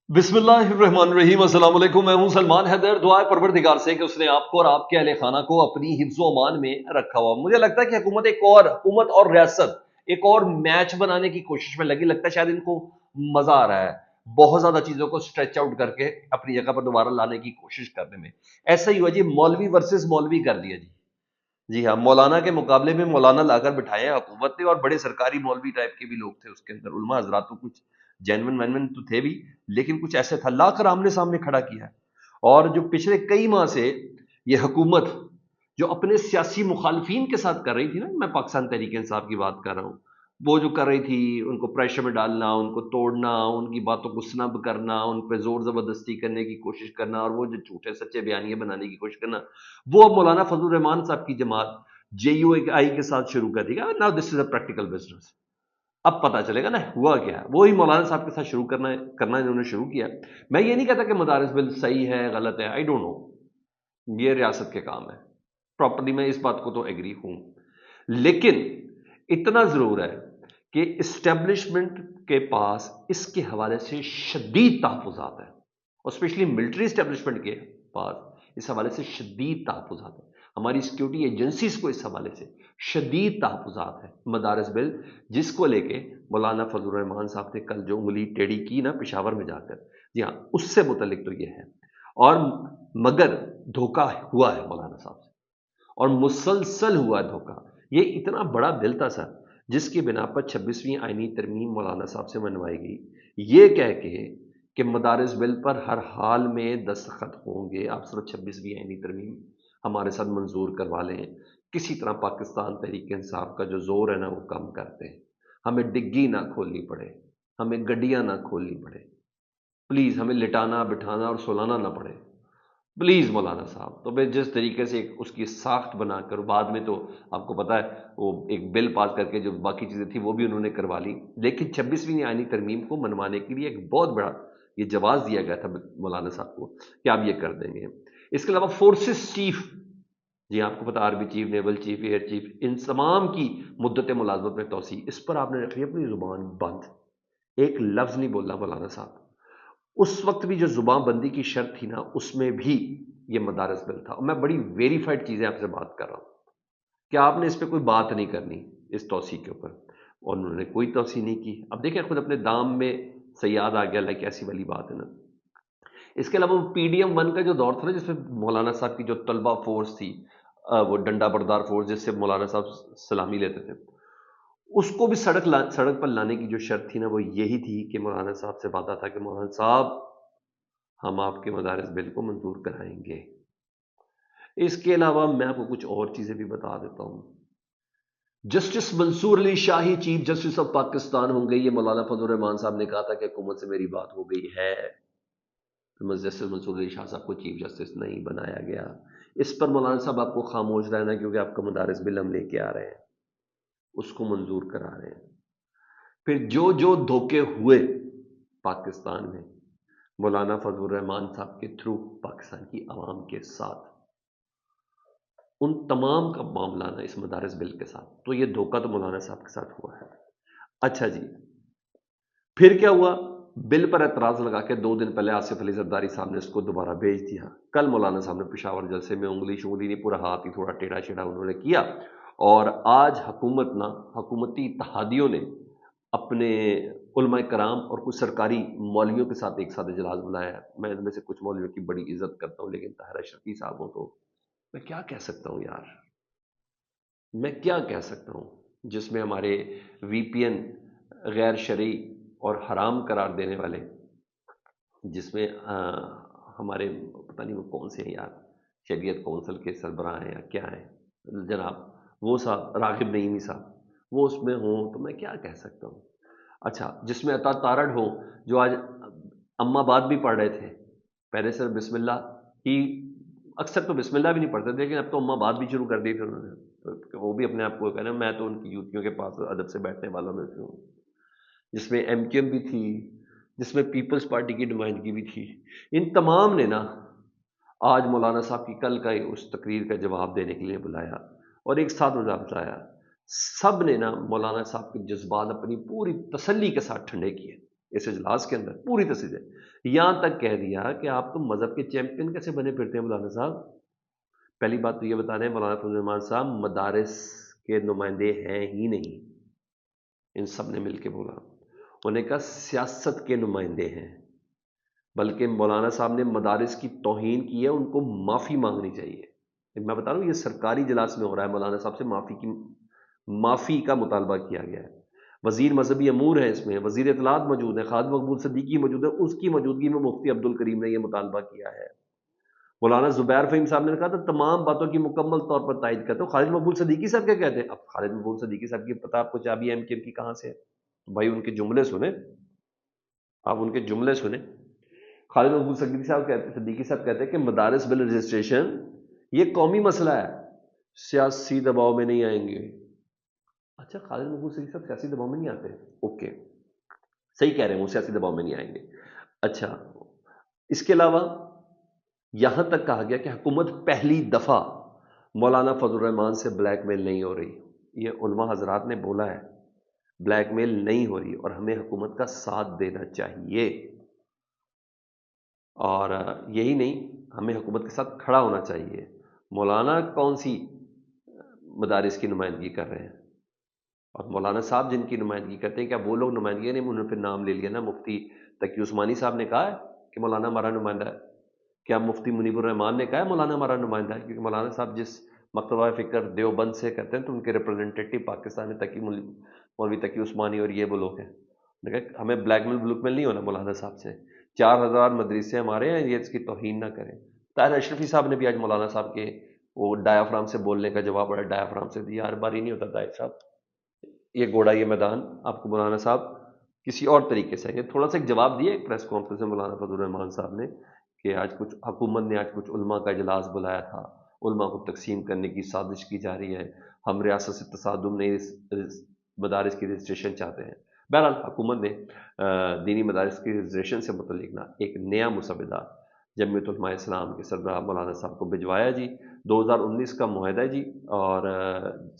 بسم اللہ الرحمن الرحیم، السلام علیکم۔ میں ہوں سلمان حیدر۔ دعائے پروردگار سے کہ اس نے آپ کو اور آپ کے اہل خانہ کو اپنی حفظ و امان میں رکھا ہوا۔ مجھے لگتا ہے کہ حکومت اور ریاست ایک اور میچ بنانے کی کوشش میں لگی، لگتا ہے شاید ان کو مزہ آ رہا ہے بہت زیادہ چیزوں کو اسٹریچ آؤٹ کر کے اپنی جگہ پر دوبارہ لانے کی کوشش کرنے میں۔ ایسا ہی ہوا جی، مولوی ورسز مولوی کر دیا جی۔ جی ہاں، مولانا کے مقابلے میں مولانا لا کر بٹھائے ہیں حکومت نے، اور بڑے سرکاری مولوی ٹائپ کے بھی لوگ تھے اس کے اندر، علماء حضرات تو کچھ جینون وینون تو تھے بھی، لیکن کچھ ایسے تھا لا کر آمنے سامنے کھڑا کیا ہے۔ اور جو پچھلے کئی ماہ سے یہ حکومت جو اپنے سیاسی مخالفین کے ساتھ کر رہی تھی نا، میں پاکستان تحریک انصاف کی بات کر رہا ہوں، وہ جو کر رہی تھی ان کو پریشر میں ڈالنا، ان کو توڑنا، ان کی باتوں کو سنب کرنا، ان پہ زور زبردستی کرنے کی کوشش کرنا، اور وہ جو جھوٹے سچے بیانیے بنانے کی کوشش کرنا، وہ اب مولانا فضل الرحمان صاحب کی جماعت جے یو آئی کے ساتھ شروع کر دی گا۔ Now this is a practical business. اب پتہ چلے گا نا ہوا کیا ہے۔ وہی مولانا صاحب کے ساتھ شروع کرنا انہوں نے شروع کیا۔ میں یہ نہیں کہتا کہ مدارس بل صحیح ہے غلط ہے، آئی ڈونٹ نو، یہ ریاست کے کام ہے، پراپرلی میں اس بات کو تو ایگری ہوں، لیکن اتنا ضرور ہے کہ اسٹیبلشمنٹ کے پاس اس کے حوالے سے شدید تحفظات ہیں، اور اسپیشلی ملٹری اسٹیبلشمنٹ کے پاس اس حوالے سے شدید تحفظات ہیں۔ ہماری سیکیورٹی ایجنسیز کو اس حوالے سے شدید تحفظات ہیں۔ مدارس بل جس کو لے کے مولانا فضل الرحمان صاحب نے کل جو انگلی ٹیڑھی کی نا پشاور میں جا کر، جی ہاں، اس سے متعلق تو یہ ہے، اور مگر دھوکہ ہوا ہے مولانا صاحب سے، اور مسلسل ہوا دھوکہ۔ یہ اتنا بڑا بل تھا سر، جس کی بنا پر 26ویں آئینی ترمیم مولانا صاحب سے منوائی گئی، یہ کہہ کے کہ مدارس بل پر ہر حال میں دستخط ہوں گے، آپ صرف 26ویں آئینی ترمیم ہمارے ساتھ منظور کروا لیں، کسی طرح پاکستان تحریک انصاف کا جو زور ہے نا وہ کم کرتے ہیں، ہمیں ڈگی نہ کھولنی پڑے، ہمیں گڈیاں نہ کھولنی پڑے، پلیز ہمیں لٹانا بٹھانا اور سلانا نہ پڑے، پلیز مولانا صاحب۔ تو میں جس طریقے سے اس کی ساخت بنا کر، بعد میں تو آپ کو پتہ ہے وہ ایک بل پاس کر کے جو باقی چیزیں تھیں وہ بھی انہوں نے کروا لی، لیکن 26ویں آئینی ترمیم کو منوانے کے لیے ایک بہت بڑا یہ جواز دیا گیا تھا مولانا صاحب کو کہ آپ یہ کر دیں گے۔ اس کے علاوہ فورسز چیف، جی آپ کو پتا army chief, naval chief, air chief, ان تمام کی مدت ملازمت میں توسیع، اس پر آپ نے رکھی اپنی زبان بند، ایک لفظ نہیں بولنا مولانا صاحب۔ اس وقت بھی جو زبان بندی کی شرط تھی نا، اس میں بھی یہ مدارس بل تھا، اور میں بڑی ویریفائڈ چیزیں آپ سے بات کر رہا ہوں کہ آپ نے اس پہ کوئی بات نہیں کرنی اس توسیع کے اوپر، اور انہوں نے کوئی توسیع نہیں کی۔ اب دیکھیں خود اپنے دام میں سیاد آ گیا، لائک ایسی والی بات ہے نا۔ اس کے علاوہ پی ڈی ایم ون کا جو دور تھا نا، جس میں مولانا صاحب کی جو طلبہ فورس تھی، وہ ڈنڈا بردار فورس جس سے مولانا صاحب سلامی لیتے تھے، اس کو بھی سڑک پر لانے کی جو شرط تھی نا، وہ یہی تھی کہ مولانا صاحب سے وعدہ تھا کہ مولانا صاحب ہم آپ کے مدارس بل کو منظور کرائیں گے۔ اس کے علاوہ میں آپ کو کچھ اور چیزیں بھی بتا دیتا ہوں۔ Justice Mansoor Ali shahi chief justice of Pakistan ہوں گے، یہ مولانا فضل الرحمان صاحب نے کہا تھا کہ حکومت سے میری بات ہو گئی ہے، جسٹس منصور علی شاہ صاحب کو چیف جسٹس نہیں بنایا گیا۔ اس پر مولانا صاحب آپ کو خاموش رہنا، کیونکہ آپ کا مدارس بل ہم لے کے آ رہے ہیں، اس کو منظور کرا رہے ہیں۔ پھر جو دھوکے ہوئے پاکستان میں مولانا فضل الرحمان صاحب کے تھرو پاکستان کی عوام کے ساتھ، ان تمام کا معاملہ نا اس مدارس بل کے ساتھ، تو یہ دھوکہ تو مولانا صاحب کے ساتھ ہوا ہے۔ اچھا جی، پھر کیا ہوا؟ بل پر اعتراض لگا کے 2 دن پہلے آصف علی زرداری صاحب نے اس کو دوبارہ بھیج دیا۔ کل مولانا صاحب نے پشاور جلسے میں انگلی نہیں، پورا ہاتھ ہی تھوڑا ٹیڑھا شیڑھا انہوں نے کیا، اور آج حکومتی اتحادیوں نے اپنے علماء کرام اور کچھ سرکاری مولویوں کے ساتھ ایک ساتھ اجلاس بلایا ہے۔ میں ان میں سے کچھ مولویوں کی بڑی عزت کرتا ہوں، لیکن طاہر اشرفی صاحب ہوں تو میں کیا کہہ سکتا ہوں یار، میں کیا کہہ سکتا ہوں، جس میں ہمارے وی پی این غیر شرعی اور حرام قرار دینے والے، جس میں ہمارے پتہ نہیں وہ کون سے ہیں یار، شریعت کونسل کے سربراہ ہیں یا کیا ہیں جناب، وہ صاحب راغب نعیمی صاحب، وہ اس میں ہوں تو میں کیا کہہ سکتا ہوں۔ اچھا، جس میں عطا تارڑ ہوں، جو آج اما بعد بھی پڑھ رہے تھے، پہلے سر بسم اللہ ہی، اکثر تو بسم اللہ بھی نہیں پڑھتے تھے، لیکن اب تو اما بعد بھی شروع کر دی تھی انہوں نے، کہ وہ بھی اپنے آپ کو کہنا میں تو ان کی جوتیوں کے پاس ادب سے بیٹھنے والوں میں سے ہوں، جس میں ایم کیو ایم بھی تھی، جس میں پیپلز پارٹی کی نمائندگی بھی تھی۔ ان تمام نے نا آج مولانا صاحب کی کل کا اس تقریر کا جواب دینے کے لیے بلایا، اور ایک ساتھ مجھے بتایا، سب نے نا مولانا صاحب کے جذبات اپنی پوری تسلی کے ساتھ ٹھنڈے کیے۔ اس اجلاس کے اندر پوری تصدیق ہے، یہاں تک کہہ دیا کہ آپ تو مذہب کے چیمپئن کیسے بنے پھرتے ہیں مولانا صاحب؟ پہلی بات تو یہ بتا رہے ہیں مولانا فضل الرحمان صاحب مدارس کے نمائندے ہیں ہی نہیں، ان سب نے مل کے بولا، انہوں نے کہا سیاست کے نمائندے ہیں، بلکہ مولانا صاحب نے مدارس کی توہین کی ہے، ان کو معافی مانگنی چاہیے۔ میں بتا رہا ہوں یہ سرکاری اجلاس میں ہو رہا ہے، مولانا صاحب سے معافی کا مطالبہ کیا گیا ہے۔ وزیر مذہبی امور ہے اس میں، وزیر اطلاعات موجود ہے، خالد مقبول صدیقی موجود ہے، اس کی موجودگی میں مفتی عبد الکریم نے یہ مطالبہ کیا ہے۔ مولانا زبیر فہیم صاحب نے کہا تھا تمام باتوں کی مکمل طور پر تائید کرتا ہوں۔ خالد مقبول صدیقی صاحب کیا کہتے ہیں؟ اب خالد مقبول صدیقی صاحب کی پتہ آپ کو چابی ایم کیو کی کہاں سے ہے؟ تو بھائی ان کے جملے سنیں، آپ ان کے جملے سنیں۔ خالد مقبول صدیقی صاحب کہتے ہیں کہ مدارس بل رجسٹریشن یہ قومی مسئلہ ہے، سیاسی دباؤ میں نہیں آئیں گے۔ اچھا، خالد مقبول صدیقی صاحب سیاسی دباؤ میں نہیں آتے؟ اوکے، صحیح کہہ رہے ہیں، وہ سیاسی دباؤ میں نہیں آئیں گے۔ اچھا، اس کے علاوہ یہاں تک کہا گیا کہ حکومت پہلی دفعہ مولانا فضل الرحمان سے بلیک میل نہیں ہو رہی، یہ علماء حضرات نے بولا ہے، بلیک میل نہیں ہو رہی اور ہمیں حکومت کا ساتھ دینا چاہیے، اور یہی نہیں ہمیں حکومت کے ساتھ کھڑا ہونا چاہیے۔ مولانا کون سی مدارس کی نمائندگی کر رہے ہیں؟ اور مولانا صاحب جن کی نمائندگی کرتے ہیں، کیا وہ لوگ نمائندگی نہیں؟ انہوں نے پھر نام لے لیا نا، مفتی تقی عثمانی صاحب نے کہا ہے کہ مولانا ہمارا نمائندہ ہے، کیا مفتی منیب الرحمان نے کہا ہے مولانا ہمارا نمائندہ ہے؟ کیونکہ مولانا صاحب جس مکتبہ فکر دیوبند سے کرتے ہیں تو ان کے ریپرزنٹیٹو پاکستان میں مولوی تقی عثمانی اور یہ وہ لوگ ہیں۔ دیکھیں ہمیں بلیک میل بلوک میل نہیں ہونا مولانا صاحب سے، 4000 مدرسے ہمارے ہیں، یہ اس کی توہین نہ کریں۔ طاہر اشرفی صاحب نے بھی آج مولانا صاحب کے وہ ڈایافرام سے بولنے کا جواب بڑا ڈایافرام سے دیا، ہر باری نہیں ہوتا طاہر صاحب، یہ گھوڑا یہ میدان آپ کو مولانا صاحب کسی اور طریقے سے، یہ تھوڑا سا ایک جواب دیا ایک پریس کانفرنس میں مولانا فضل الرحمان صاحب نے کہ آج کچھ حکومت نے آج کچھ علماء کا اجلاس بلایا تھا، علماء کو تقسیم کرنے کی سازش کی جا رہی ہے، ہم ریاست سے تصادم نہیں مدارس کی رجسٹریشن چاہتے ہیں۔ بہرحال حکومت نے دینی مدارس کی رجسٹریشن سے متعلق نا ایک نیا مسودہ جمعیت علماء اسلام کے سربراہ مولانا صاحب کو بھجوایا جی، 2019 کا معاہدہ ہے جی، اور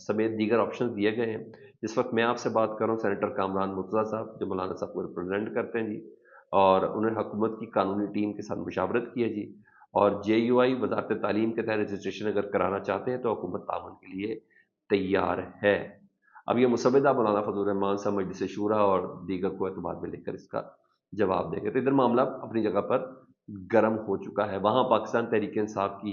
سمیت دیگر آپشن دیے گئے ہیں۔ جس وقت میں آپ سے بات کر رہا ہوں سینیٹر کامران مرتضیٰ صاحب جو مولانا صاحب کو ریپرزینٹ کرتے ہیں جی، اور انہوں نے حکومت کی قانونی ٹیم کے ساتھ مشاورت کی ہے جی، اور جے یو آئی وزارت تعلیم کے تحت رجسٹریشن اگر کرانا چاہتے ہیں تو حکومت تعاون کے لیے تیار ہے۔ اب یہ مسودہ مولانا فضل الرحمان صاحب مجلس شورا اور دیگر کو اعتبار میں لے کر اس کا جواب دیں گے۔ تو ادھر معاملہ اپنی جگہ پر گرم ہو چکا ہے، وہاں پاکستان تحریک انصاف کی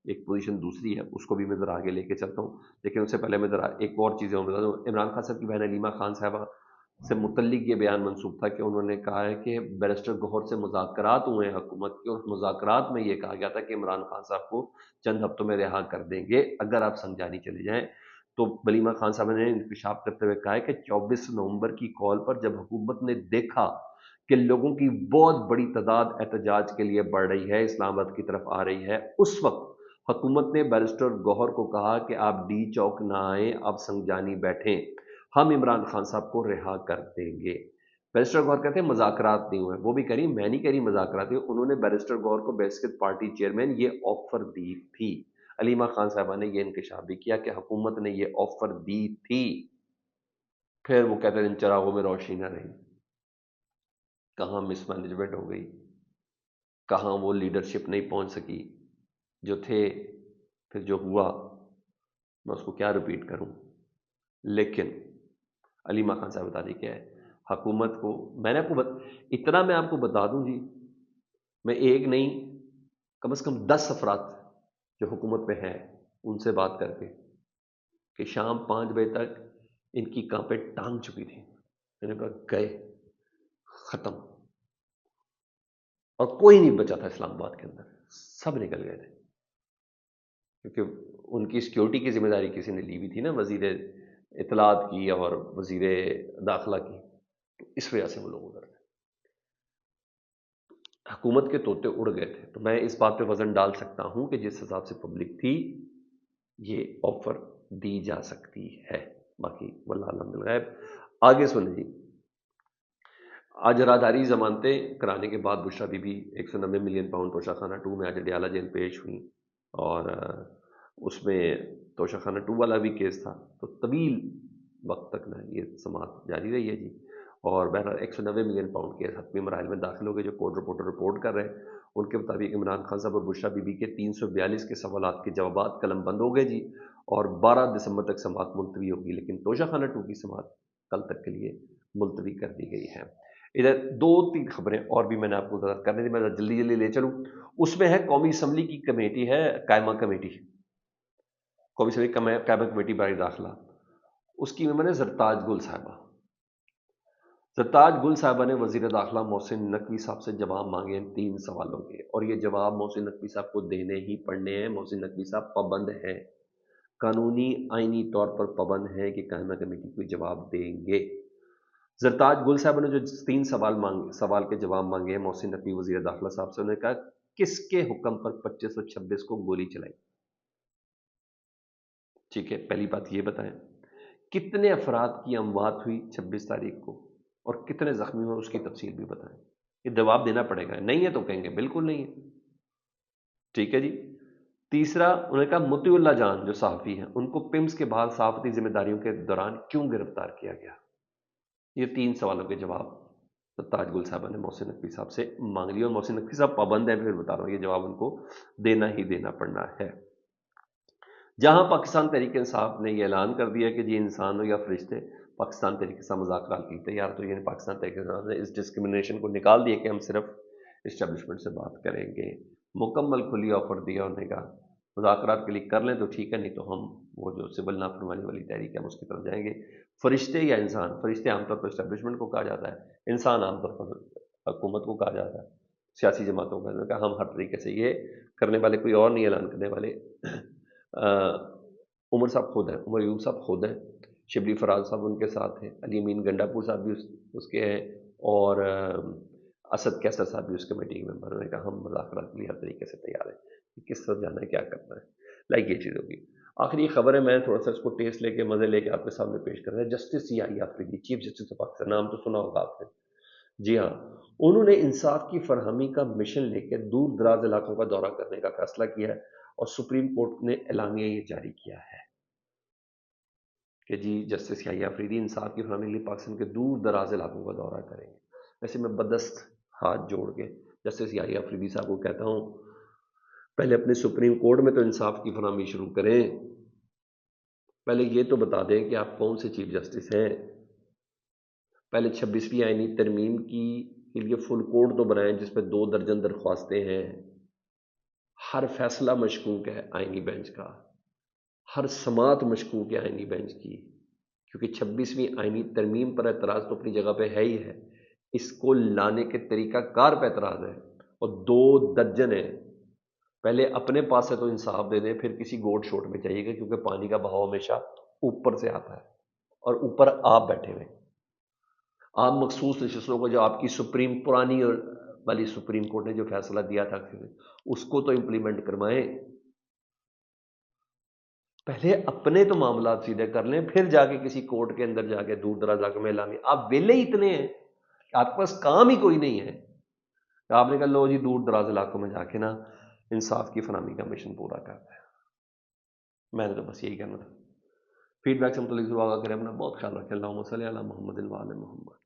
ایک پوزیشن دوسری ہے، اس کو بھی میں ذرا آگے لے کے چلتا ہوں، لیکن اس سے پہلے میں ذرا ایک اور چیزیں بتا دوں۔ عمران خان صاحب کی بہن علیمہ خان صاحبہ سے متعلق یہ بیان منسوب تھا کہ انہوں نے کہا ہے کہ بیرسٹر گوہر سے مذاکرات ہوئے ہیں حکومت کے، اور مذاکرات میں یہ کہا گیا تھا کہ عمران خان صاحب کو چند ہفتوں میں رہا کر دیں گے اگر آپ سنجانی چلے جائیں۔ تو علیمہ خان صاحب نے انکشاف کرتے ہوئے کہا ہے کہ 24 نومبر کی کال پر جب حکومت نے دیکھا کہ لوگوں کی بہت بڑی تعداد احتجاج کے لیے بڑھ رہی ہے، اسلام آباد کی طرف آ رہی ہے، اس وقت حکومت نے بیرسٹر گوہر کو کہا کہ آپ ڈی چوک نہ آئیں، آپ سنجانی بیٹھیں، ہم عمران خان صاحب کو رہا کر دیں گے۔ بیرسٹر گوہر کہتے ہیں مذاکرات نہیں ہوئے، وہ بھی کہہ رہی میں نہیں کہہ رہی مذاکرات ہوئے، انہوں نے بیرسٹر گوہر کو بحثیت پارٹی چیئرمین یہ آفر دی تھی۔ علیمہ خان صاحبہ نے یہ انکشاف بھی کیا کہ حکومت نے یہ آفر دی تھی، پھر وہ کہتے ہیں ان چراغوں میں روشنی نہ رہی، کہاں مس مینجمنٹ ہو گئی، کہاں وہ لیڈرشپ نہیں پہنچ سکی جو تھے، پھر جو ہوا میں اس کو کیا ریپیٹ کروں۔ لیکن علیمہ خان صاحب بتا دی کیا ہے حکومت کو، میں نے آپ کو اتنا میں آپ کو بتا دوں جی، میں ایک نہیں کم از کم 10 افراد جو حکومت میں ہیں ان سے بات کر کے کہ شام 5 بجے تک ان کی کہاں پہ ٹانگ چکی تھی، میں نے کہا گئے ختم، اور کوئی نہیں بچا تھا اسلام آباد کے اندر، سب نکل گئے تھے، کیونکہ ان کی سیکیورٹی کی ذمہ داری کسی نے لی ہوئی تھی نا، وزیر اطلاعات کی اور وزیر داخلہ کی، تو اس وجہ سے وہ لوگ ادھر تھے، حکومت کے طوطے اڑ گئے تھے۔ تو میں اس بات پہ وزن ڈال سکتا ہوں کہ جس حساب سے پبلک تھی یہ آفر دی جا سکتی ہے، باقی واللہ علم بالغیب۔ آگے سنیں جی، آج راداری ضمانتیں کرانے کے بعد بشرا بی بی 190 ملین پاؤنڈ توشہ خانہ 2 میں آج اڈیالہ جیل پیش ہوئی، اور اس میں توشہ خانہ 2 والا بھی کیس تھا، تو طویل وقت تک نا یہ سماعت جاری رہی ہے جی، اور بہرحال 190 ملین پاؤنڈ کے حتمی مراحل میں داخل ہو گئے، جو کورٹ رپورٹر رپورٹ کر رہے ہیں ان کے مطابق عمران خان صاحب اور بشرا بی بی کے 342 کے سوالات کے جوابات قلم بند ہو گئے جی، اور 12 دسمبر تک سماعت ملتوی ہوگی، لیکن توشہ خانہ 2 کی سماعت کل تک کے لیے ملتوی کر دی گئی ہے۔ ادھر 2-3 خبریں اور بھی میں نے آپ کو وضاحت کرنے دی، میں جلدی جلدی لے چلوں۔ اس میں ہے قومی اسمبلی کی کمیٹی ہے، قائمہ کمیٹی، قومی اسمبلی قائمہ کمیٹی برائے داخلہ، اس کی ممبر ہے زرتاج گل صاحبہ۔ زرتاج گل صاحبہ نے وزیر داخلہ محسن نقوی صاحب سے جواب مانگے ہیں 3 سوالوں کے، اور یہ جواب محسن نقوی صاحب کو دینے ہی پڑنے ہیں۔ محسن نقوی صاحب پابند ہیں، قانونی آئینی طور پر پابند ہیں کہ قائمہ کمیٹی کو جواب دیں گے۔ زرتاج گل صاحب نے جو 3 سوال کے جواب مانگے ہیں محسن نقوی وزیر داخلہ صاحب سے، انہوں نے کہا کس کے حکم پر 2526 کو گولی چلائی؟ ٹھیک ہے، پہلی بات یہ بتائیں کتنے افراد کی اموات ہوئی 26 تاریخ کو اور کتنے زخمی ہوئے، اس کی تفصیل بھی بتائیں۔ یہ جواب دینا پڑے گا، نہیں ہے تو کہیں گے بالکل نہیں ہے۔ ٹھیک ہے جی۔ تیسرا، انہوں نے کہا مطیع اللہ جان جو صحافی ہیں ان کو پمس کے بعد صحافتی ذمہ داریوں کے دوران کیوں گرفتار کیا گیا؟ یہ 3 سوالوں کے جواب تاج گل صاحبہ نے محسن نقوی صاحب سے مانگ لیا، اور محسن نقوی صاحب پابند ہیں، پھر بتا رہا ہوں یہ جواب ان کو دینا ہی دینا پڑنا ہے۔ جہاں پاکستان تحریک انصاف نے یہ اعلان کر دیا کہ جی انسان ہو یا فرشتے، پاکستان تحریک انصاف مذاکرات کی تیار، تو یعنی پاکستان تحریک انصاف نے اس ڈسکرمنیشن کو نکال دیا کہ ہم صرف اسٹیبلشمنٹ سے بات کریں گے، مکمل کھلی آفر دیا انہوں نے کہا مذاکرات کے لیے کر لیں تو ٹھیک ہے، نہیں تو ہم وہ جو سول نافرمانی والی تحریک ہے ہم اس کی طرف جائیں گے۔ فرشتے یا انسان، فرشتے عام طور پر اسٹیبلشمنٹ کو کہا جاتا ہے، انسان عام طور پر حکومت کو کہا جاتا ہے، سیاسی جماعتوں کا، کہا ہم ہر طریقے سے یہ کرنے والے کوئی اور نہیں اعلان کرنے والے۔ عمر صاحب خود ہیں، عمر یونس صاحب خود ہیں، شبلی فراز صاحب ان کے ساتھ ہیں، علی امین گنڈا پور صاحب بھی اس کے ہیں، اور اسد کیسر صاحب بھی اس کمیٹی کے ممبر نے کہا ہم مذاکرات کے لیے ہر طریقے سے تیار ہیں، کس طرف جانا ہے کیا کرنا ہے، یہ چیز ہوگی۔ آخری خبر ہے، میں تھوڑا سا اس کو ٹیسٹ لے کے مزے لے کے آپ کے سامنے پیش کر رہا ہے۔ Justice Yahya Afridi, chief justice of Pakistan, نام تو سنا ہوگا آپ نے، جی ہاں، انہوں نے انصاف کی فراہمی کا مشن لے کے دور دراز علاقوں کا دورہ کرنے کا فیصلہ کیا ہے، اور سپریم کورٹ نے اعلامیہ یہ جاری کیا ہے کہ جی جسٹس یحییٰ آفریدی انصاف کی فراہمی کے لیے پاکستان کے دور دراز علاقوں کا دورہ کریں گے۔ ویسے میں بدست ہاتھ جوڑ کے جسٹس یحییٰ آفریدی صاحب کو کہتا ہوں پہلے اپنے سپریم کورٹ میں تو انصاف کی فراہمی شروع کریں، پہلے یہ تو بتا دیں کہ آپ کون سے چیف جسٹس ہیں، پہلے 26ویں آئینی ترمیم کے لیے فل کوڈ تو بنائیں جس پہ 2 درجن درخواستیں ہیں، ہر فیصلہ مشکوک ہے آئینی بینچ کا، ہر سماعت مشکوک ہے آئینی بینچ کی، کیونکہ 26ویں آئینی ترمیم پر اعتراض تو اپنی جگہ پہ ہے ہی ہے، اس کو لانے کے طریقہ کار پہ اعتراض ہے، اور 2 درجن ہیں۔ پہلے اپنے پاس سے تو انصاف دے دیں، پھر کسی گوٹ شوٹ میں چاہیے گا، کیونکہ پانی کا بہاؤ ہمیشہ اوپر سے آتا ہے، اور اوپر آپ بیٹھے ہوئے، آپ مخصوص نشستوں کو جو آپ کی سپریم پرانی والی سپریم کورٹ نے جو فیصلہ دیا تھا اس کو تو امپلیمنٹ کروائیں، پہلے اپنے تو معاملات سیدھے کر لیں، پھر جا کے کسی کورٹ کے اندر جا کے دور دراز علاقے میں اعلامی، آپ ویلے ہی اتنے ہیں آپ کے پاس کام ہی کوئی نہیں ہے، آپ نے کہا لو جی دور دراز علاقوں میں جا کے نا انصاف کی فراہمی کا مشن پورا کرتا ہے۔ میں نے تو بس یہی کہنا تھا۔ فیڈ بیک سے متعلق ضرور آگاہ کریں، اپنا بہت خیال رکھیں، اللہم صلی علی محمد و آل محمد۔